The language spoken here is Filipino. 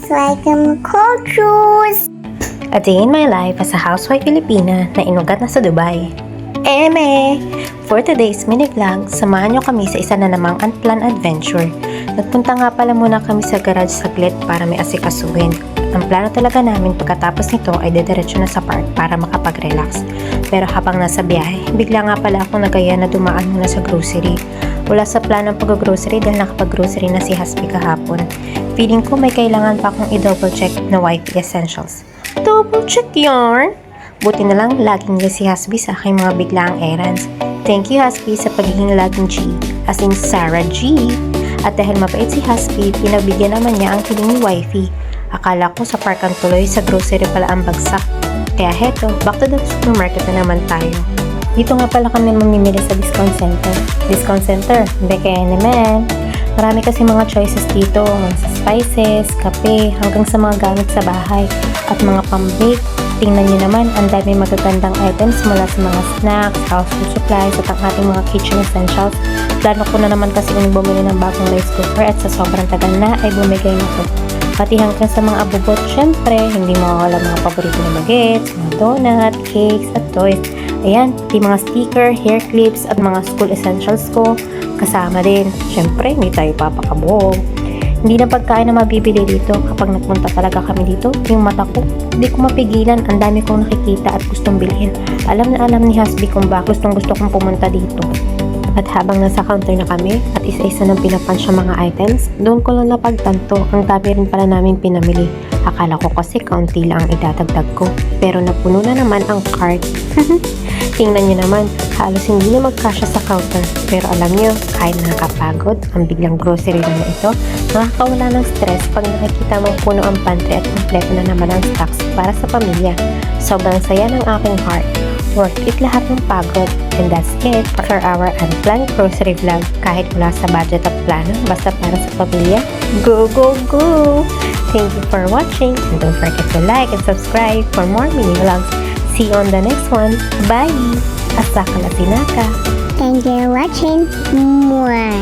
like cultures. A day in my life as a housewife Filipina na inugat na sa Dubai. For today's mini vlog, samahan nyo kami sa isa na namang unplanned adventure. Nagpunta nga pala muna kami sa garage saglit para may asikasuhin. Ang plano talaga namin pagkatapos nito ay dediretso na sa park para makapag-relax. Pero habang nasa biyahe, bigla nga pala akong nagaya na dumaan muna sa grocery. Wala sa planong pag-grocery dahil nakapag-grocery na si Hasbi kahapon. Feeling ko may kailangan pa akong i-double check na wifey essentials. Double check yarn? Buti na lang laging niya si Hasbi sa aking mga biglaang errands. Thank you Hasbi sa pagiging laging G, as in Sarah G. At dahil mabait si Hasbi, pinagbigyan naman niya ang piling ni wifey. Akala ko sa park ang tuloy, sa grocery pala ang bagsak. Kaya heto, back to the supermarket na naman tayo. Dito nga pala kami mamimili sa discount center. Discount center, kaya naman. Marami kasi mga choices dito, sa spices, kape, hanggang sa mga gamit sa bahay, at mga pambake. Tingnan nyo naman, ang dami magagandang items mula sa mga snacks, household supplies, at ang ating mga kitchen essentials. Plano ko na naman kasi bumili ng bagong rice cooker at sa sobrang tagal na ay bumigay na to. Pati hanggang sa mga abubot, syempre, hindi mawawala mga paborito na nuggets, mga donut, cakes, at toys. Ayan, pati mga sticker, hair clips, at mga school essentials ko, kasama din. Syempre, hindi tayo papakabuhog. Hindi na pagkain na mabibili dito. Kapag nagpunta talaga kami dito, yung mata ko, hindi ko mapigilan. Ang dami kong nakikita at gustong bilhin. Alam na alam ni Hasbi kung bakit gusto kong pumunta dito. At habang nasa counter na kami at isa-isa ng pinapunch ang mga items, doon ko lang napagtanto, ang dami rin pala namin pinamili. Akala ko kasi kaunti lang ang idadagdag ko, pero napuno na naman ang cart. Tingnan nyo naman, halos hindi na magkasya sa counter. Pero alam nyo, kahit nakakapagod, ang biglang grocery lang na ito, nakakawala ng stress pag nakikita mong puno ang pantry at kompleto na naman ang stocks para sa pamilya. Sobrang saya ng aking heart. Worth it lahat ng pagod. And that's it for our unplanned grocery vlog. Kahit wala sa budget at plano, basta para sa pamilya, go, go, go! Thank you for watching, and don't forget to like and subscribe for more mini vlogs. See you on the next one. Bye! Asaka la sinaka! Thank you for watching. Mwah.